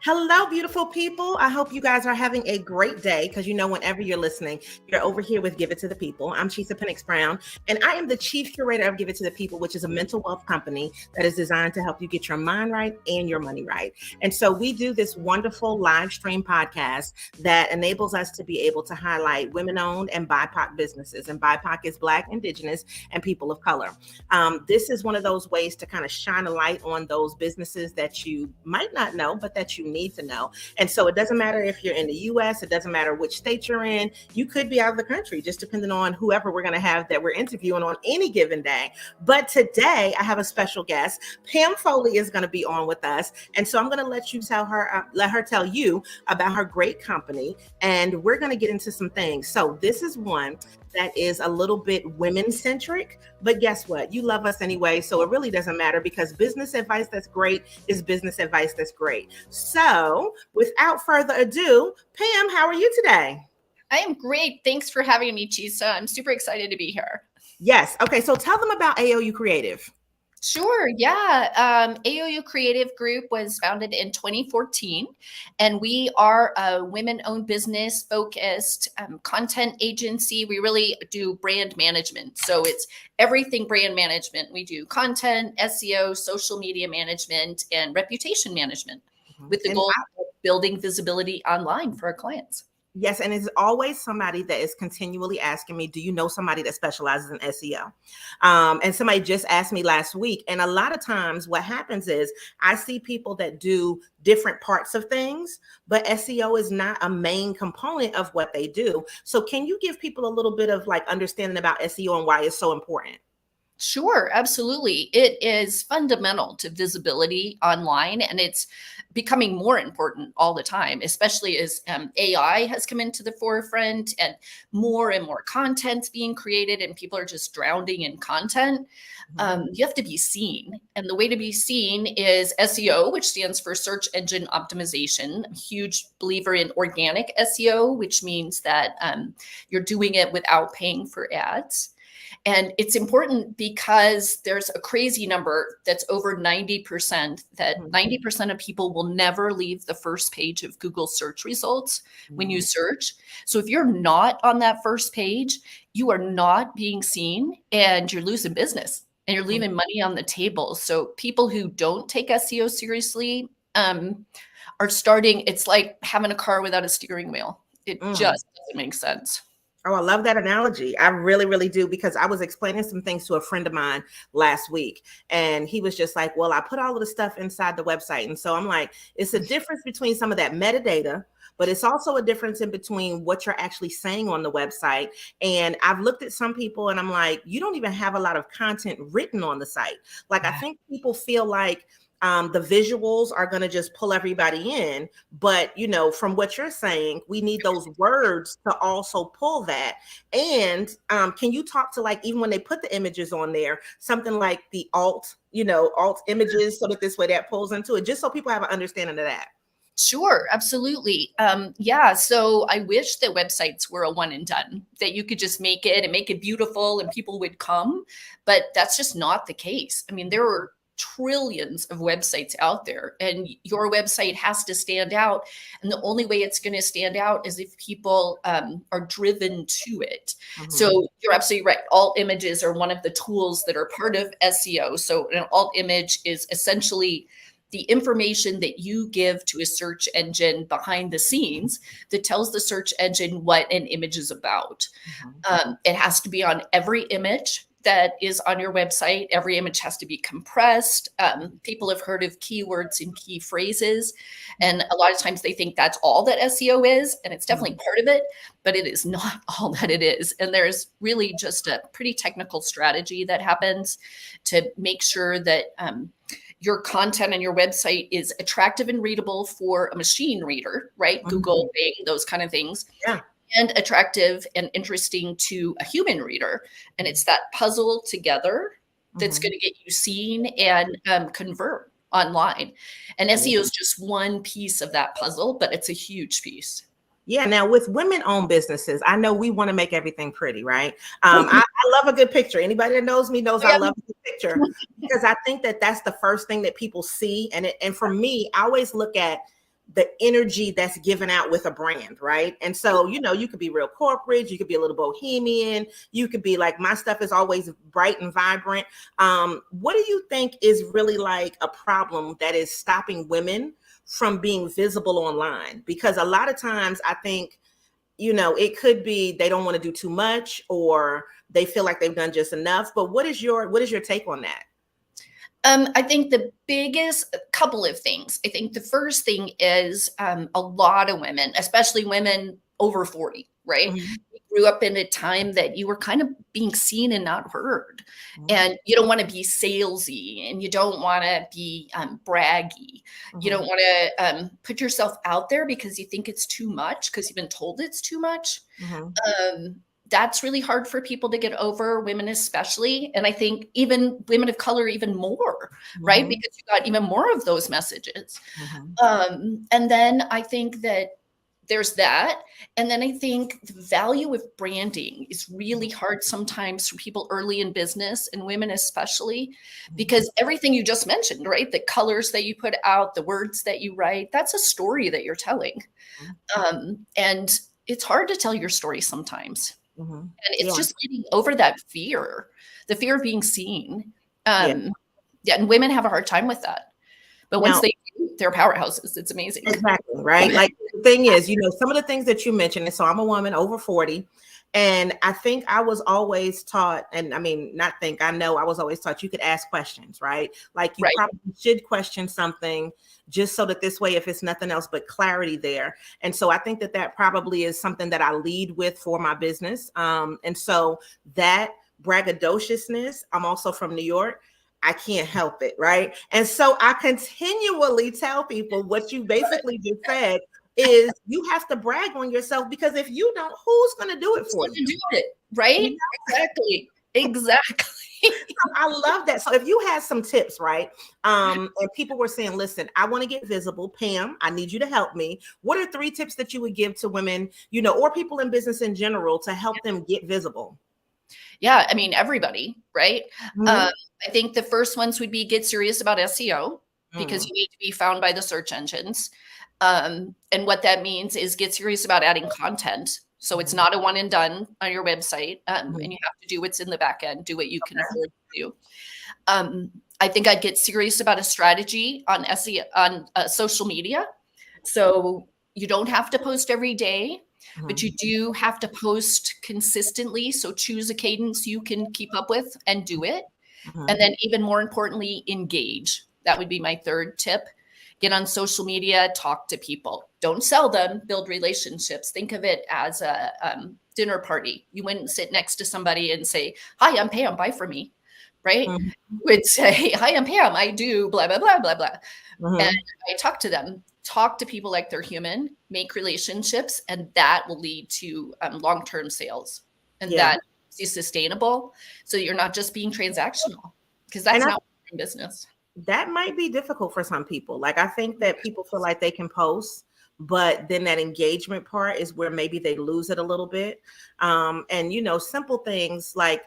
Hello, beautiful people. I hope you guys are having a great day because whenever you're listening, you're over here with Give It to the People. I'm Chisa Penix Brown, and I am the chief curator of Give It to the People, which is a mental wealth company that is designed to help you get your mind right and your money right. And so we do this wonderful live stream podcast that enables us to be able to highlight women-owned and BIPOC businesses. And BIPOC is Black, Indigenous, and people of color. This is one of those ways to kind of shine a light on those businesses that you might not know, but that you need to know. And so it doesn't matter if you're in the US, it doesn't matter which state you're in, you could be out of the country, just depending on whoever we're going to have that we're interviewing on any given day. But today I have a special guest. Pam Foley is going to be on with us. And so I'm going to let her tell you about her great company. And we're going to get into some things. So this is one that is a little bit women centric, but guess what? You love us anyway. So it really doesn't matter because business advice that's great is business advice that's great. So without further ado, Pam, how are you today? I am great. Thanks for having me, Chisa. I'm super excited to be here. Yes. Okay. So tell them about AOU Creative. Sure. Yeah. AOU Creative Group was founded in 2014, and we are a women-owned business focused content agency. We really do brand management. So it's everything brand management. We do content, SEO, social media management, and reputation management with the goal of building visibility online for our clients. Yes, and it's always somebody that is continually asking me, do you know somebody that specializes in SEO? And somebody just asked me last week. And a lot of times what happens is I see people that do different parts of things, but SEO is not a main component of what they do. So can you give people a little bit of understanding about SEO and why it's so important? Sure, absolutely. It is fundamental to visibility online, and it's becoming more important all the time, especially as AI has come into the forefront and more content's being created and people are just drowning in content. You have to be seen. And the way to be seen is SEO, which stands for search engine optimization. I'm a huge believer in organic SEO, which means that you're doing it without paying for ads. And it's important because there's a crazy number that's over 90%, that 90% of people will never leave the first page of Google search results when you search. So if you're not on that first page, you are not being seen and you're losing business and you're leaving money on the table. So people who don't take SEO seriously are starting, it's like having a car without a steering wheel. It just doesn't make sense. Oh, I love that analogy. I really, really do, because I was explaining some things to a friend of mine last week. And he was just like, well, I put all of the stuff inside the website. And so I'm like, it's a difference between some of that metadata, but it's also a difference in between what you're actually saying on the website. And I've looked at some people and I'm like, you don't even have a lot of content written on the site. I think people feel like the visuals are going to just pull everybody in. But, from what you're saying, we need those words to also pull that. And can you talk to even when they put the images on there, something like the alt images, so that this way that pulls into it, just so people have an understanding of that? Sure, absolutely. So I wish that websites were a one and done, that you could just make it and make it beautiful and people would come. But that's just not the case. I mean, there are trillions of websites out there, and your website has to stand out. And the only way it's going to stand out is if people are driven to it. So you're absolutely right. Alt images are one of the tools that are part of SEO. So an alt image is essentially the information that you give to a search engine behind the scenes that tells the search engine what an image is about. It has to be on every image that is on your website. Every image has to be compressed. People have heard of keywords and key phrases, and a lot of times they think that's all that SEO is, and it's definitely part of it, but it is not all that it is. And there's really just a pretty technical strategy that happens to make sure that your content and your website is attractive and readable for a machine reader, right? Google, Bing, those kind of things. Yeah. And attractive and interesting to a human reader. And it's that puzzle together that's going to get you seen and convert online. And SEO is just one piece of that puzzle, but it's a huge piece. Yeah. Now with women-owned businesses, I know we want to make everything pretty, right? I love a good picture. Anybody that knows me knows I love a good picture, because I think that that's the first thing that people see. And for me, I always look at the energy that's given out with a brand, right? And so, you could be real corporate, you could be a little bohemian, you could be like, my stuff is always bright and vibrant. What do you think is really like a problem that is stopping women from being visible online? Because a lot of times I think, it could be they don't want to do too much, or they feel like they've done just enough. But what is your take on that? I think the biggest couple of things. I think the first thing is a lot of women, especially women over 40, right? Mm-hmm. You grew up in a time that you were kind of being seen and not heard. Mm-hmm. And you don't want to be salesy, and you don't want to be braggy. Mm-hmm. You don't want to put yourself out there because you think it's too much, because you've been told it's too much. Mm-hmm. That's really hard for people to get over, women especially. And I think even women of color, even more, right? Mm-hmm. Because you got even more of those messages. Mm-hmm. And then I think that there's that. And then I think the value of branding is really hard sometimes for people early in business, and women especially, because everything you just mentioned, right? The colors that you put out, the words that you write, that's a story that you're telling. And it's hard to tell your story sometimes. Mm-hmm. And it's just getting over that fear, the fear of being seen. And women have a hard time with that. But once they do, they're powerhouses. It's amazing. Exactly, right? Like, the thing is, some of the things that you mentioned, and so I'm a woman over 40, and I think I was always taught, and I mean, not think, I know I was always taught you could ask questions, right? Like, you probably should question something, just so that this way, if it's nothing else but clarity there. And so I think that probably is something that I lead with for my business. And so that braggadociousness, I'm also from New York, I can't help it, right? And so I continually tell people what you basically just said is you have to brag on yourself, because if you don't, who's going to do it for you? Do it, right? Exactly. I love that. So if you had some tips, right? And people were saying, listen, I want to get visible. Pam, I need you to help me. What are 3 tips that you would give to women, or people in business in general, to help them get visible? Yeah, I mean, everybody, right? I think the first ones would be get serious about SEO, because you need to be found by the search engines. And what that means is get serious about adding content. So it's not a one and done on your website, and you have to do what's in the back end, do what you can afford to do. I think I'd get serious about a strategy on SEO, on social media. So you don't have to post every day, but you do have to post consistently. So choose a cadence you can keep up with and do it. And then even more importantly, engage. That would be my third tip. Get on social media, talk to people. Don't sell them, build relationships. Think of it as a dinner party. You wouldn't sit next to somebody and say, hi, I'm Pam, buy from me, right? You would say, hi, I'm Pam, I do blah, blah, blah, blah, blah. And I talk to them. Talk to people like they're human, make relationships, and that will lead to long-term sales. And that is sustainable, so you're not just being transactional, because that's not in business. That might be difficult for some people. Like, I think that people feel like they can post, but then that engagement part is where maybe they lose it a little bit. And, simple things like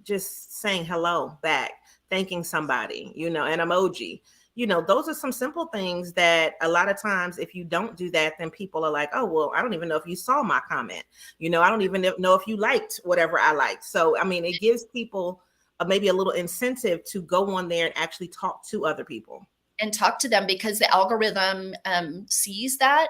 just saying hello back, thanking somebody, an emoji. Those are some simple things that a lot of times, if you don't do that, then people are like, oh, well, I don't even know if you saw my comment. I don't even know if you liked whatever I liked. So, I mean, it gives people maybe a little incentive to go on there and actually talk to other people. And talk to them, because the algorithm sees that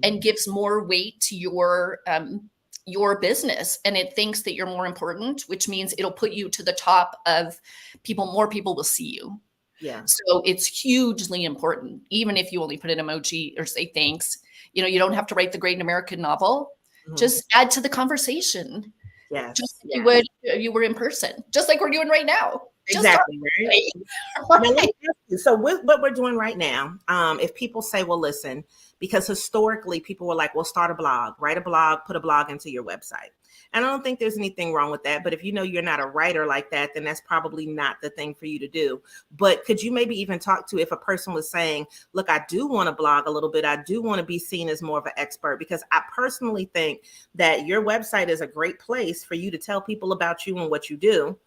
and gives more weight to your business, and it thinks that you're more important, which means it'll put you to the top of people. More people will see you. Yeah. So it's hugely important, even if you only put an emoji or say thanks. You don't have to write the great American novel. Just add to the conversation. Yes. Just like you would if you were in person, just like we're doing right now. Exactly. Right. So with what we're doing right now, if people say, well, listen, because historically people were like, well, start a blog, write a blog, put a blog into your website. And I don't think there's anything wrong with that. But if you're not a writer like that, then that's probably not the thing for you to do. But could you maybe even talk to, if a person was saying, look, I do want to blog a little bit. I do want to be seen as more of an expert, because I personally think that your website is a great place for you to tell people about you and what you do.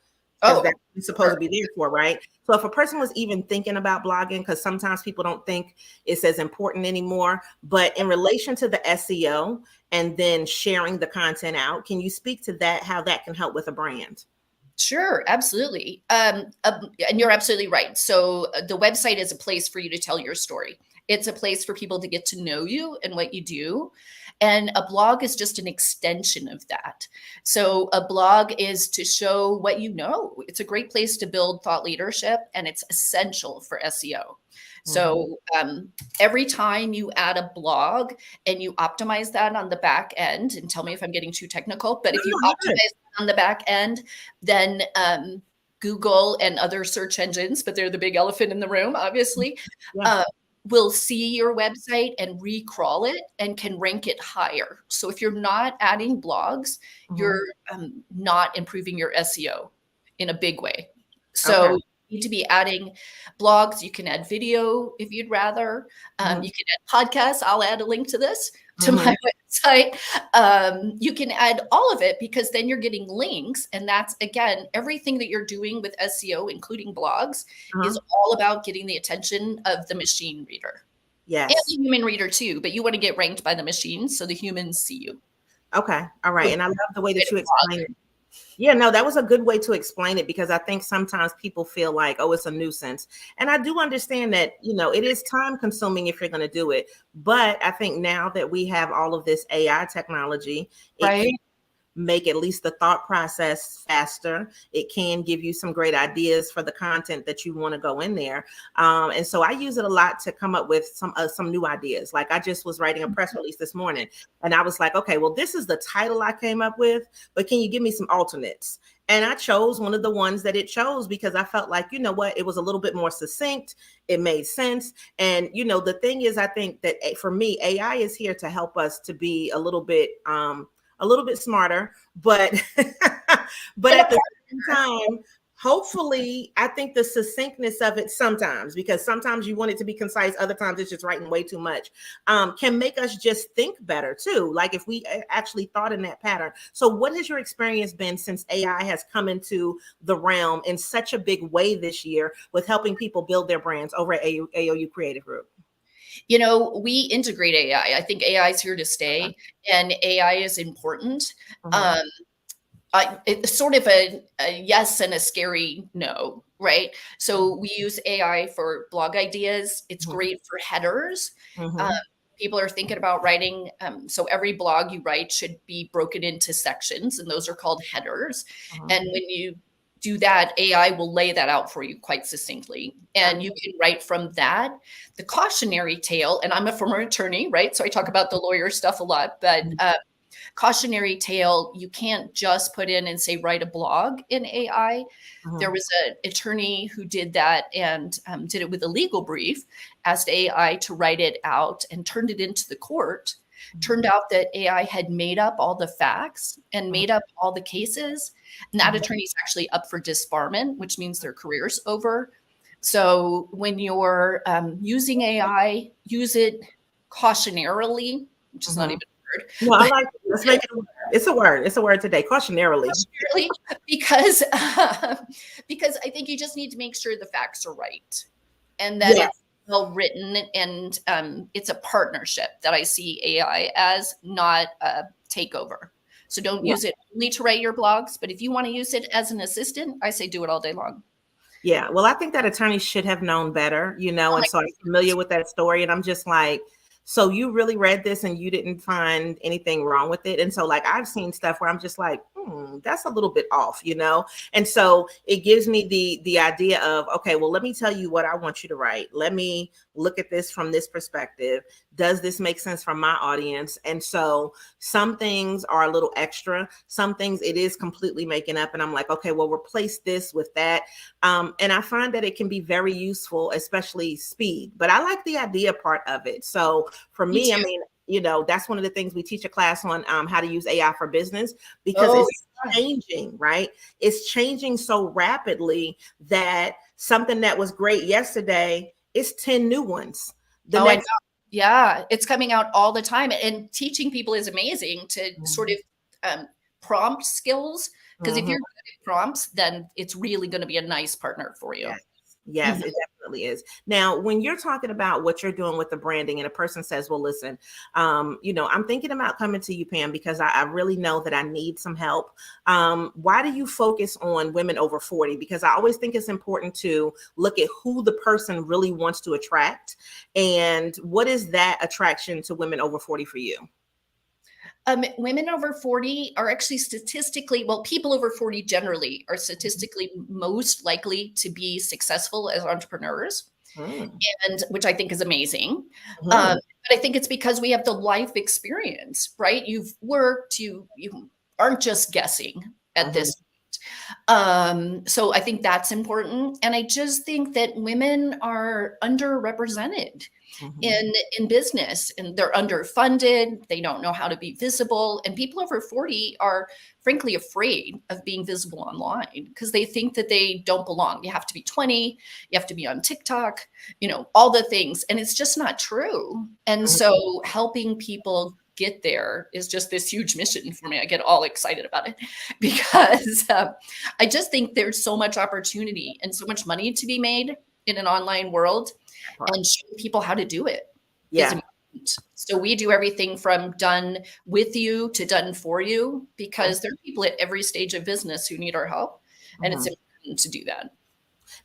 because Oh, that's what you're supposed to be there for, right? So if a person was even thinking about blogging, because sometimes people don't think it's as important anymore, but in relation to the SEO and then sharing the content out, can you speak to that, how that can help with a brand? sure, absolutely. And you're absolutely right. So the website is a place for you to tell your story. It's a place for people to get to know you and what you do. And a blog is just an extension of that. So a blog is to show what you know. It's a great place to build thought leadership, and it's essential for SEO. So every time you add a blog and you optimize that on the back end, and tell me if I'm getting too technical, but if you optimize on the back end, then Google and other search engines, but they're the big elephant in the room, obviously, will see your website and recrawl it and can rank it higher. So if you're not adding blogs, you're not improving your SEO in a big way. So you need to be adding blogs. You can add video if you'd rather. You can add podcasts. I'll add a link to this to my website. You can add all of it, because then you're getting links. And that's, again, everything that you're doing with SEO, including blogs, is all about getting the attention of the machine reader. Yes. And the human reader too, but you want to get ranked by the machine so the humans see you. Okay. All right. And I love the way that you explained it. Yeah, no, that was a good way to explain it, because I think sometimes people feel like, oh, it's a nuisance. And I do understand that, it is time consuming if you're going to do it. But I think now that we have all of this AI technology, it can make at least the thought process faster. It can give you some great ideas for the content that you want to go in there. And so I use it a lot to come up with some new ideas. Like I just was writing a press release this morning, and I was like, okay, well, this is the title I came up with, but can you give me some alternates? And I chose one of the ones that it chose because I felt like, it was a little bit more succinct. It made sense. And, the thing is, I think that for me, AI is here to help us to be a little bit smarter, but but at the same time, hopefully, I think the succinctness of it sometimes, because sometimes you want it to be concise, other times it's just writing way too much, can make us just think better too. Like if we actually thought in that pattern. So what has your experience been since AI has come into the realm in such a big way this year with helping people build their brands over at AOU Creative Group? We integrate AI. I think AI is here to stay, and AI is important. It's sort of a yes and a scary no, right? So we use AI for blog ideas. It's great for headers. People are thinking about writing. So every blog you write should be broken into sections, and those are called headers. And when you do that, AI will lay that out for you quite succinctly. And you can write from that. The cautionary tale, and I'm a former attorney, right? So I talk about the lawyer stuff a lot, but cautionary tale, you can't just put in and say, write a blog in AI. There was an attorney who did that and did it with a legal brief, asked AI to write it out and turned it into the court. Turned out that AI had made up all the facts and made up all the cases. And that attorney's actually up for disbarment, which means their career's over. So when you're using AI, use it cautionarily, which is not even a word. No, I like it. Let's make it a word. It's a word. It's a word today. Cautionarily. Because I think you just need to make sure the facts are right, and that it's well written, and it's a partnership that I see AI as, not a takeover. So don't use it only to write your blogs, but if you want to use it as an assistant, I say do it all day long. Yeah, well, I think that attorney should have known better, and so I'm familiar with that story, and I'm just like, so you really read this and you didn't find anything wrong with it? And so like I've seen stuff where I'm just like, that's a little bit off, And so it gives me the idea of, okay, well, let me tell you what I want you to write. Let me look at this from this perspective. Does this make sense from my audience? And so some things are a little extra. Some things it is completely making up. And I'm like, okay, well, replace this with that. And I find that it can be very useful, especially speed. But I like the idea part of it. So for me, I mean, that's one of the things we teach a class on, how to use AI for business, because it's changing, right? It's changing so rapidly that something that was great yesterday is 10 new ones. Yeah, it's coming out all the time. And teaching people is amazing to sort of prompt skills. Because if you're good at prompts, then it's really going to be a nice partner for you. Yes. Yes, it definitely is. Now, when you're talking about what you're doing with the branding and a person says, well, listen, I'm thinking about coming to you, Pam, because I really know that I need some help. Why do you focus on women over 40? Because I always think it's important to look at who the person really wants to attract. And what is that attraction to women over 40 for you? Women over 40 are actually statistically, well, people over 40 generally are statistically most likely to be successful as entrepreneurs, and which I think is amazing. But I think it's because we have the life experience, right? You've worked, you aren't just guessing at this. So I think that's important. And I just think that women are underrepresented in business, and they're underfunded. They don't know how to be visible. And people over 40 are frankly afraid of being visible online because they think that they don't belong. You have to be 20, you have to be on TikTok, all the things. And it's just not true. And so helping people get there is just this huge mission for me. I get all excited about it because I just think there's so much opportunity and so much money to be made in an online world, and showing people how to do it is important. So we do everything from done with you to done for you, because there are people at every stage of business who need our help, and it's important to do that.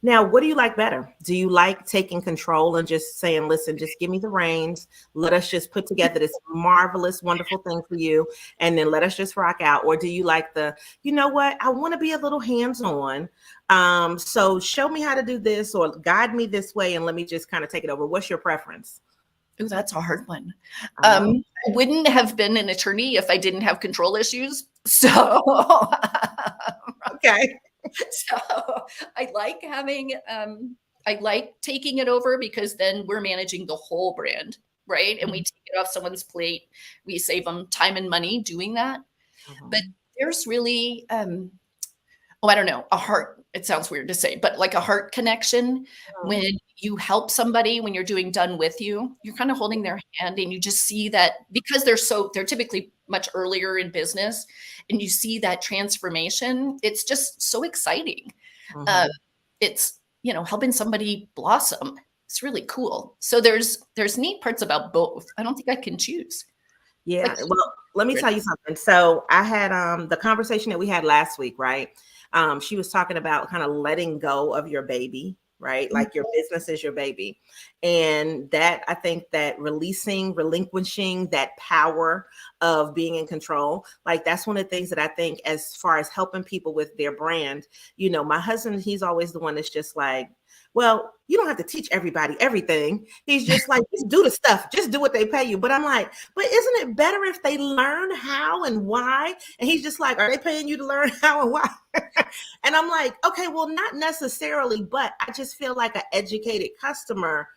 Now, what do you like better? Do you like taking control and just saying, listen, just give me the reins. Let us just put together this marvelous, wonderful thing for you. And then let us just rock out. Or do you like you know what? I want to be a little hands-on. So show me how to do this or guide me this way and let me just kind of take it over. What's your preference? Oh, that's a hard one. I wouldn't have been an attorney if I didn't have control issues. So, okay. So I like I like taking it over, because then we're managing the whole brand, right? And we take it off someone's plate. We save them time and money doing that. But there's really, I don't know, a heart, it sounds weird to say, but like a heart connection when you help somebody, when you're doing done with you, you're kind of holding their hand, and you just see that, because they're typically much earlier in business, and you see that transformation. It's just so exciting. It's, helping somebody blossom. It's really cool. So there's neat parts about both. I don't think I can choose. Yeah. Well, let me tell you something. So I had the conversation that we had last week, right? She was talking about kind of letting go of your baby, right? Like your business is your baby. And that, I think that relinquishing that power of being in control, like that's one of the things that I think, as far as helping people with their brand, my husband, he's always the one that's just like, well, you don't have to teach everybody everything. He's just like, just do the stuff, just do what they pay you. But I'm like, but isn't it better if they learn how and why? And he's just like, are they paying you to learn how and why? And I'm like, okay, well, not necessarily, but I just feel like an educated customer,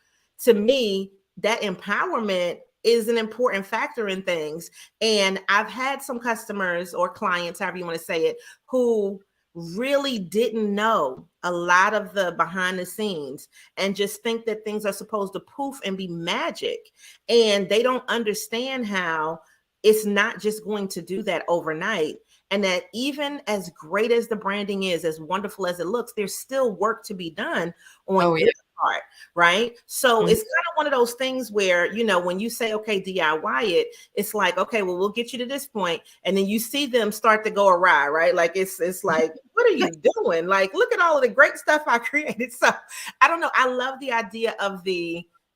to me, that empowerment is an important factor in things. And I've had some customers or clients, however you want to say it, who really didn't know a lot of the behind the scenes and just think that things are supposed to poof and be magic. And they don't understand how it's not just going to do that overnight. And that even as great as the branding is, as wonderful as it looks, there's still work to be done on your part, right? So it's kind of one of those things where, when you say, okay, DIY it, it's like, okay, well, we'll get you to this point. And then you see them start to go awry, right? Like, it's like, what are you doing? Like, look at all of the great stuff I created. So I don't know. I love the idea of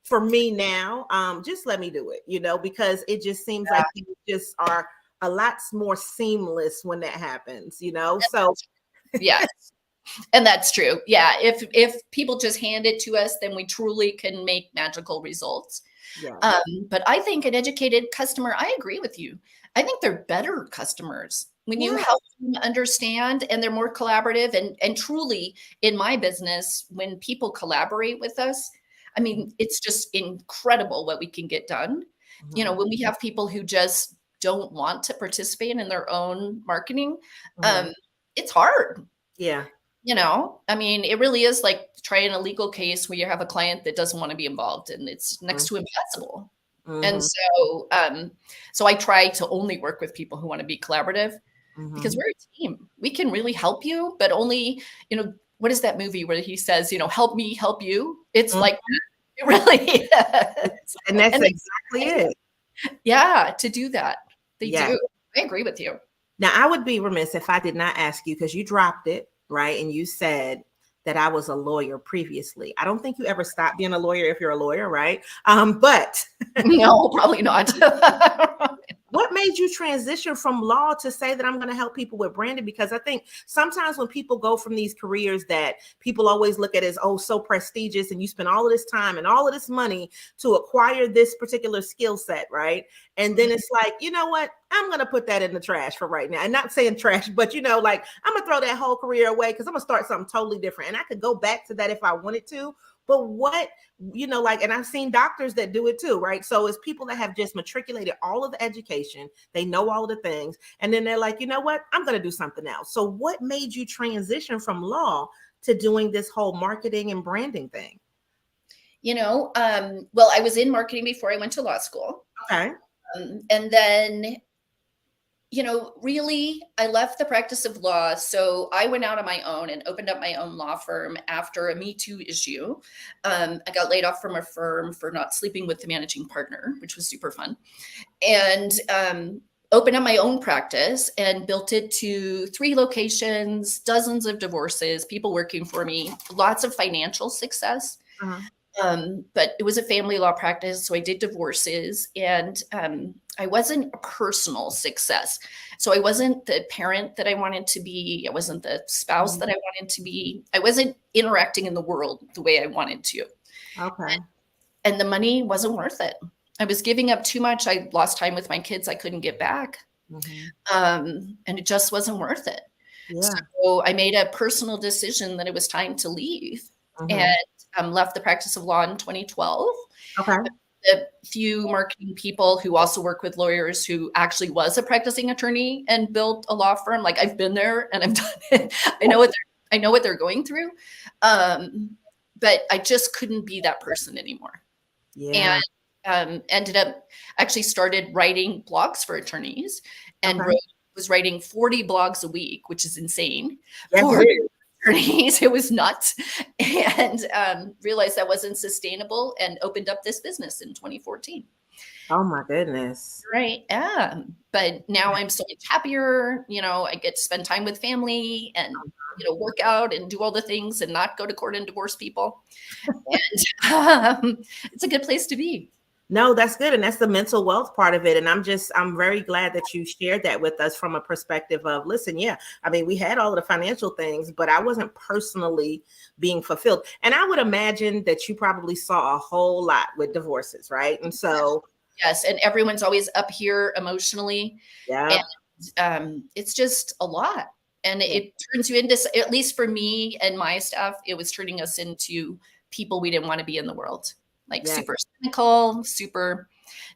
for me now, just let me do it, because it just seems like you just are a lot more seamless when that happens, so. Yes. And that's true. Yeah. If people just hand it to us, then we truly can make magical results. Yeah. But I think an educated customer, I agree with you. I think they're better customers when you help them understand, and they're more collaborative, and truly in my business, when people collaborate with us, I mean, it's just incredible what we can get done. When we have people who just don't want to participate in their own marketing, it's hard. Yeah. I mean, it really is like trying a legal case where you have a client that doesn't want to be involved, and it's next to impossible. And so I try to only work with people who want to be collaborative. because Mhm. we're a team. We can really help you, but only, what is that movie where he says, help me help you? It's like, Mhm. it really is. And that's And exactly it. yeah, to do that. They Yeah. do. I agree with you. Now, I would be remiss if I did not ask you, because you dropped it, right? And you said that I was a lawyer previously. I don't think you ever stopped being a lawyer if you're a lawyer, right? But No, probably not. what made you transition from law to say that I'm going to help people with branding? Because I think sometimes when people go from these careers that people always look at as, oh, so prestigious, and you spend all of this time and all of this money to acquire this particular skill set, right? And then it's like, you know what? I'm going to put that in the trash for right now. And not saying trash, but like I'm going to throw that whole career away because I'm going to start something totally different. And I could go back to that if I wanted to. But what, and I've seen doctors that do it too, right? So it's people that have just matriculated all of the education, they know all of the things, and then they're like, you know what, I'm going to do something else. So what made you transition from law to doing this whole marketing and branding thing? Well, I was in marketing before I went to law school. Okay. And then, really, I left the practice of law. So I went out on my own and opened up my own law firm after a Me Too issue. I got laid off from a firm for not sleeping with the managing partner, which was super fun. And opened up my own practice and built it to 3 locations, dozens of divorces, people working for me, lots of financial success. Uh-huh. But it was a family law practice, so I did divorces, and I wasn't a personal success. So I wasn't the parent that I wanted to be. I wasn't the spouse that I wanted to be. I wasn't interacting in the world the way I wanted to. Okay. And the money wasn't worth it. I was giving up too much. I lost time with my kids I couldn't get back. And it just wasn't worth it. Yeah. So I made a personal decision that it was time to leave, and left the practice of law in 2012. Okay. A few marketing people who also work with lawyers who actually was a practicing attorney and built a law firm. Like, I've been there and I've done it. I know what they're going through. But I just couldn't be that person anymore. Yeah. And ended up actually started writing blogs for attorneys, and was writing 40 blogs a week, which is insane. Yes, For it is. attorneys, it was nuts, and realized that wasn't sustainable, and opened up this business in 2014. Oh my goodness. Right. But now I'm so much happier. I get to spend time with family and work out and do all the things and not go to court and divorce people. And it's a good place to be. No, that's good. And that's the mental wealth part of it. And I'm very glad that you shared that with us from a perspective of, listen, yeah, I mean, we had all of the financial things, but I wasn't personally being fulfilled. And I would imagine that you probably saw a whole lot with divorces, right? And so. Yes. And everyone's always up here emotionally. Yeah. And it's just a lot. And it turns you into, at least for me and my staff, it was turning us into people we didn't want to be in the world. Like super cynical, super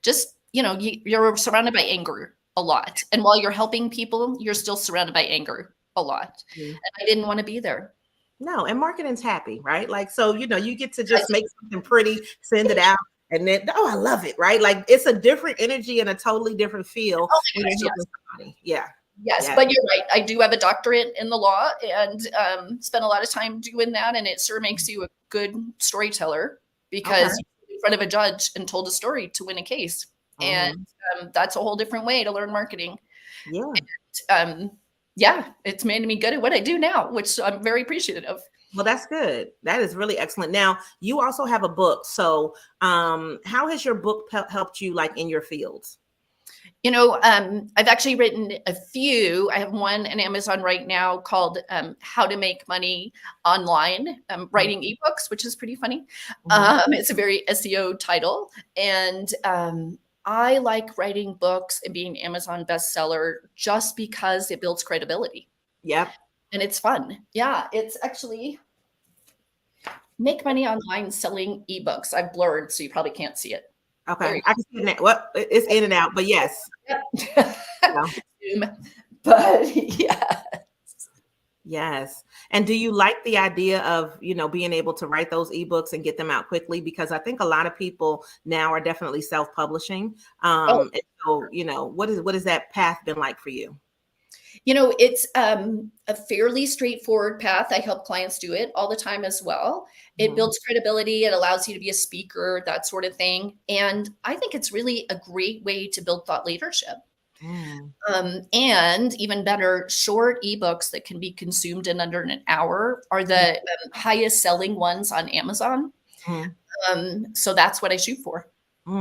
just, you're surrounded by anger a lot. And while you're helping people, you're still surrounded by anger a lot. And I didn't want to be there. No, and marketing's happy, right? Like, so, you get to just make something pretty, send it out, and then, I love it, right? Like, it's a different energy and a totally different feel. Yeah. Yes, but you're right. I do have a doctorate in the law and spent a lot of time doing that. And it sure makes you a good storyteller, because you're in front of a judge and told a story to win a case. And that's a whole different way to learn marketing. Yeah. And, it's made me good at what I do now, which I'm very appreciative of. Well, that's good. That is really excellent. Now, you also have a book. So how has your book helped you, like, in your fields? I've actually written a few. I have one on Amazon right now called How to Make Money Online, writing ebooks, which is pretty funny. It's a very SEO title. And I like writing books and being Amazon bestseller just because it builds credibility. Yep. And it's fun. Yeah, it's actually Make Money Online Selling Ebooks. I've blurred, so you probably can't see it. Okay. I can see it. Well, it's in and out, but yes. But yeah. Yes. And do you like the idea of, being able to write those ebooks and get them out quickly? Because I think a lot of people now are definitely self-publishing. And so, what has that path been like for you? It's a fairly straightforward path. I help clients do it all the time as well. It Mhm. builds credibility. It allows you to be a speaker, that sort of thing. And I think it's really a great way to build thought leadership. Mm. And even better, short ebooks that can be consumed in under an hour are the highest selling ones on Amazon. Mhm. So that's what I shoot for.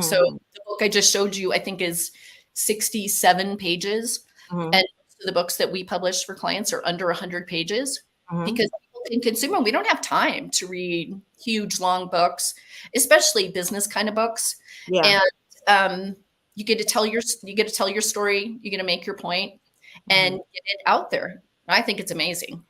So Mhm. the book I just showed you, I think, is 67 pages. Mhm. And most of the books that we publish for clients are under 100 pages Mhm. because people can consume them. We don't have time to read huge, long books, especially business kind of books. Yeah. And um, you get to tell your story. You get to make your point and Mhm. get it out there. I think it's amazing.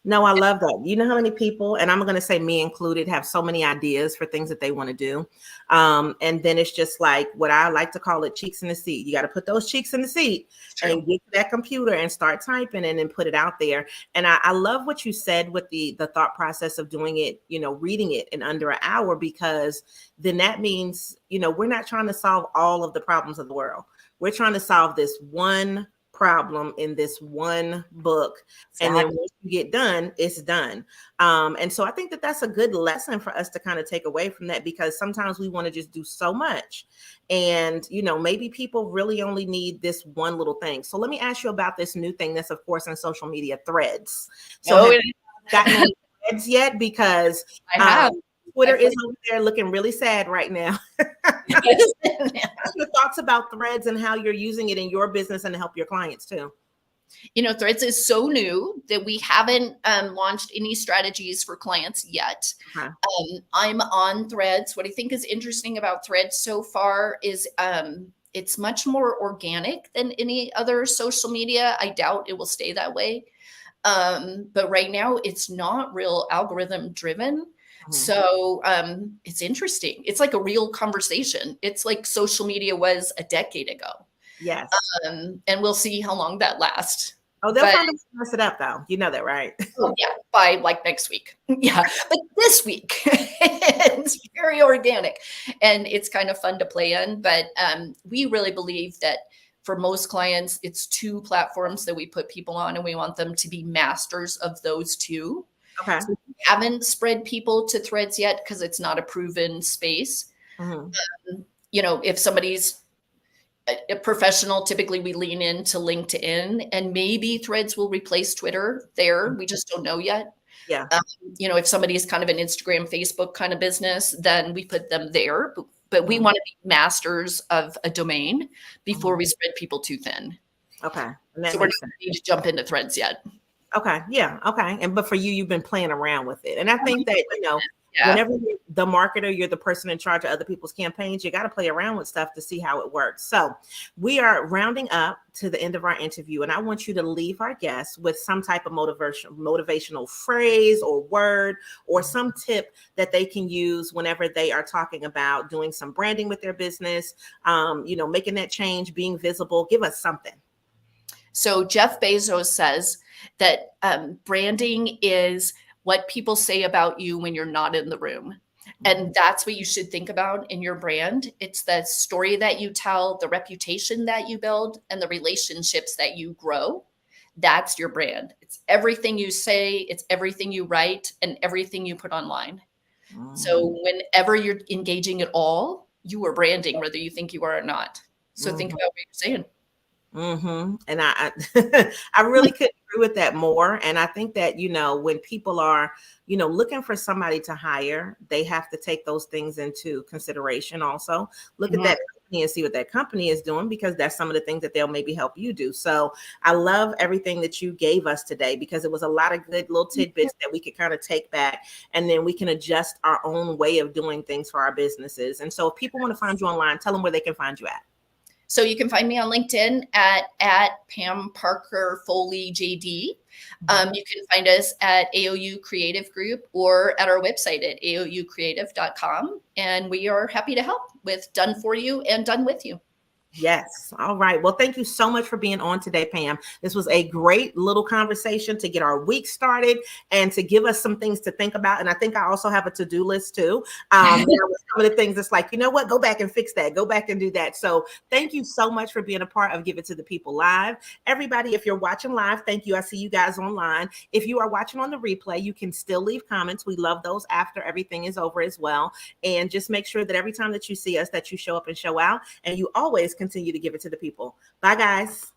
No, I love that. You know how many people, and I'm going to say me included, have so many ideas for things that they want to do. And then it's just like what I like to call it cheeks in the seat. You got to put those cheeks in the seat It's true. and get to that computer and start typing and then put it out there. And I love what you said with the thought process of doing it, reading it in under an hour, because then that means, we're not trying to solve all of the problems of the world. We're trying to solve this one problem in this one book, and then Exactly. once you get done, it's done. And so I think that that's a good lesson for us to kind of take away from that, because sometimes we want to just do so much, and maybe people really only need this one little thing. So let me ask you about this new thing that's of course on social media, threads. So Oh, have you gotten on threads yet? Because I have. Twitter I is over there looking really sad right now. What's your thoughts about threads and how you're using it in your business and to help your clients too? Threads is so new that we haven't launched any strategies for clients yet. Okay. I'm on Threads. What I think is interesting about Threads so far is it's much more organic than any other social media. I doubt it will stay that way. But right now, it's not real algorithm driven. Mhm. So it's interesting. It's like a real conversation. It's like social media was a decade ago. Yes. And we'll see how long that lasts. Oh, they'll But find a way to mess it up though. You know that, right? oh, yeah, by like next week. Yeah. But this week, it's very organic and it's kind of fun to play in. But we really believe that for most clients, it's two platforms that we put people on, and we want them to be masters of those two. Okay. So we haven't spread people to Threads yet because it's not a proven space. Mhm. If somebody's a professional, typically we lean into LinkedIn, and maybe Threads will replace Twitter there. We just don't know yet. Yeah. If somebody is kind of an Instagram, Facebook kind of business, then we put them there. But we Mhm. want to be masters of a domain before Mhm. we spread people too thin. Okay. And that So we're makes not sense. ready to jump into Threads yet. Okay. Yeah. Okay. But for you, you've been playing around with it. And I think that, Yeah. whenever you're the marketer, you're the person in charge of other people's campaigns, you got to play around with stuff to see how it works. So we are rounding up to the end of our interview, and I want you to leave our guests with some type of motivational phrase or word or some tip that they can use whenever they are talking about doing some branding with their business, making that change, being visible. Give us something. So Jeff Bezos says that branding is what people say about you when you're not in the room. And that's what you should think about in your brand. It's the story that you tell, the reputation that you build, and the relationships that you grow. That's your brand. It's everything you say, it's everything you write, and everything you put online. So whenever you're engaging at all, you are branding, whether you think you are or not. So think Mhm. about what you're saying. And I really could agree with that more. And I think that, when people are, looking for somebody to hire, they have to take those things into consideration also. Look at Mhm. that company and see what that company is doing, because that's some of the things that they'll maybe help you do. So I love everything that you gave us today, because it was a lot of good little tidbits that we could kind of take back, and then we can adjust our own way of doing things for our businesses. And so if people want to find you online, tell them where they can find you at. So you can find me on LinkedIn at Pam Parker Foley JD. You can find us at AOU Creative Group or at our website at aoucreative.com. And we are happy to help with done for you and done with you. Yes. All right. Well, thank you so much for being on today, Pam. This was a great little conversation to get our week started and to give us some things to think about. And I think I also have a to-do list too. There was some of the things that's like, you know what, go back and fix that. Go back and do that. So thank you so much for being a part of Give It to the People Live. Everybody, if you're watching live, thank you. I see you guys online. If you are watching on the replay, you can still leave comments. We love those after everything is over as well. And just make sure that every time that you see us, that you show up and show out, and you always continue to give it to the people. Bye, guys.